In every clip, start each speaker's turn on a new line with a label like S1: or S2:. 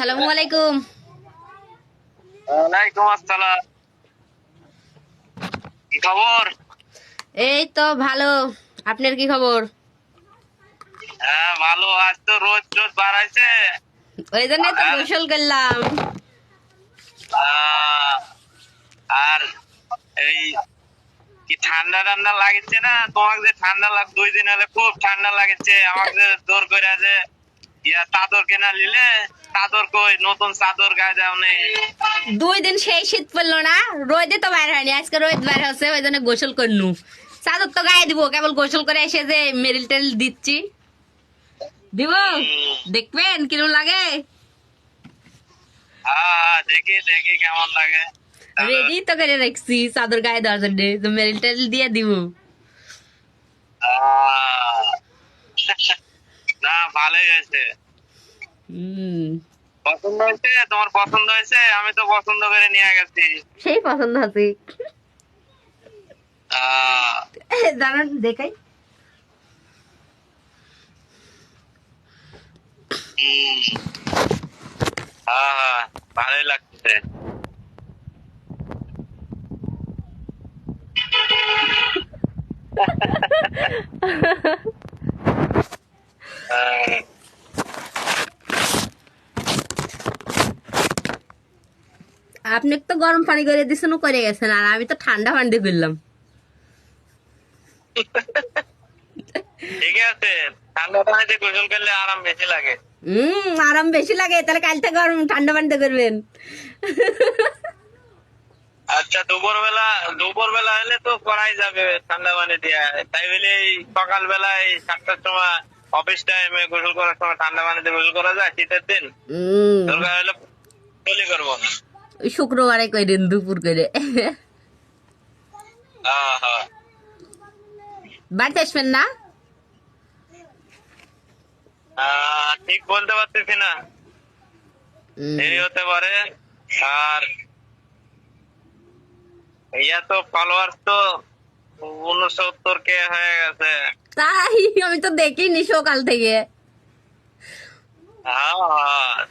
S1: আসসালামু আলাইকুম।
S2: ওয়ালাইকুম আসসালাম। কি খবর?
S1: এই তো ভালো। আপনার কি খবর?
S2: হ্যাঁ ভালো। আজ তো রোদ রোদ বাড়াইছে।
S1: ওই জন্য তো
S2: আর
S1: গোসল করলাম।
S2: আহ, আর এই কি ঠান্ডা ঠান্ডা লাগছে না তোমাকে? যে ঠান্ডা 2 দিন হলে খুব ঠান্ডা লাগছে আমাকে, যে জোর করে যে চাদর কেনা নিলে। চাদর কই? নতুন চাদর গায়ে দাও নেই।
S1: 2 দিন সেই শীত পড়লো না, রোদে তো বাইর হয়নি, আজকে রোদ বাইর হচ্ছে, ওই জন্য গোসল করনু। চাদর তো গায়ে দিব, কেবল গোসল করে এসে যে মেরিল টেরিল দিচ্ছি। দিব, দেখবেন কিরম লাগে।
S2: দেখি দেখি কেমন লাগে।
S1: রেডি তো করে রাখছি চাদর গায়ে দেওয়ার জন্য, তো মেরিল টেরিল দিয়ে দিব।
S2: আহ, না ভালোই হয়েছে।
S1: হম,
S2: পছন্দ হয়েছে? তোমার পছন্দ হয়েছে? আমি তো পছন্দ করে নিয়ে গেছি।
S1: সেই পছন্দ আছে।
S2: আহ,
S1: দাঁড়ান দেখাই।
S2: হ্যাঁ ভালোই লাগছে। আহ,
S1: আপনি তো গরম পানি করে দিছেন, করে গেছেন, আর আমি তো ঠান্ডা পানি দিয়ে করলাম।
S2: ঠিক আছে। ঠান্ডা পানিতে গোসল করলে আরাম বেশি লাগে।
S1: আরাম বেশি লাগে, তাহলে কাল থেকে গরম ঠান্ডা পানিতে করবেন।
S2: আচ্ছা, দুপুর বেলা হলে তো করাই যাবে ঠান্ডা পানি দিয়া। তাই বলে এই সকাল বেলায় 7টার সময় অফিস টাইমে গোসল করার সময় ঠান্ডা পানিতে গোসল করা যায় শীতের দিন? দরকার হলে চলে করবো না।
S1: ওই শুক্রবারে করেন দুপুর করে।
S2: হ্যাঁ।
S1: বাড়িতে আসবেন না?
S2: ঠিক বলতে পারতেছি না, দেরি হতে পারে। আর তো ফলোয়ার তো 69K হয়ে গেছে।
S1: তাই আমি তো দেখিনি সকাল থেকে।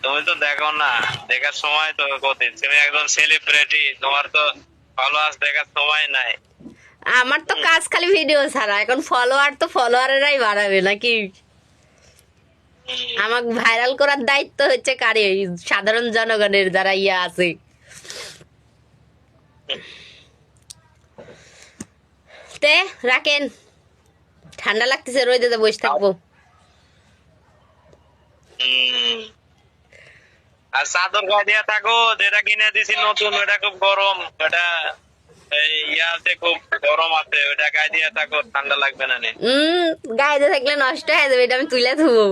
S2: তুমি তো দেখো না, দেখার সময় তো কোথায়? তুমি একজন সেলিব্রিটি, তোমার তো ফলোয়ার্স দেখার সময় নাই।
S1: আমার তো কাজ খালি ভিডিও ছাড়া, এখন ফলোয়ার তো ফলোয়ারেরাই বাড়াবে নাকি? আমাকে ভাইরাল করার দায়িত্ব হচ্ছে কারে? সাধারণ জনগণের, যারা আছে। তে রাখেন, ঠান্ডা লাগতেছে, রোদে বসে থাকবো।
S2: আর চাদর গায়ে দিয়ে থাকো, যেটা কিনে দিছি নতুন, ওটা খুব গরম। ওটা এই ইয়াতে খুব গরম আছে, ওটা গায়ে দিয়ে থাকো, ঠান্ডা লাগবে না নে।
S1: গায়ে থাকলে নষ্ট হয়ে যাবে, এটা আমি তুলে থুবো।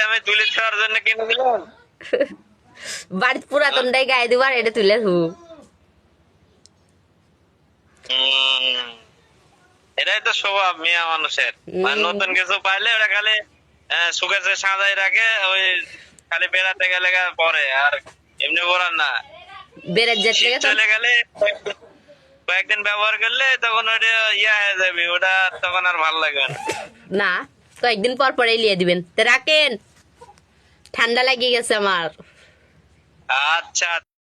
S2: আমি তুলে দেওয়ার জন্য কিনে দিলাম।
S1: বাড়ির পুরাতনটাই গায়ে দিব, আর এটা তুলে থুবো।
S2: এটাই তো স্বভাব মেয়ে মানুষের। মানে নতুন কিছু পাইলে ওটা খালি সুখেছে সাজাই রাখে, ওই খালি বেড়াতে গেলে পরে, আর এমনি পরার না।
S1: বেড়ে যেতে
S2: চলে গেলে কয়েকদিন ব্যবহার করলে তখন ওটা হয়ে যাবে, ওটা তখন আর ভালো লাগবে না।
S1: না, কয়েকদিন পর পরে লিয়ে দিবেন। তো রাখেন, ঠান্ডা লাগিয়ে গেছে আমার।
S2: আচ্ছা।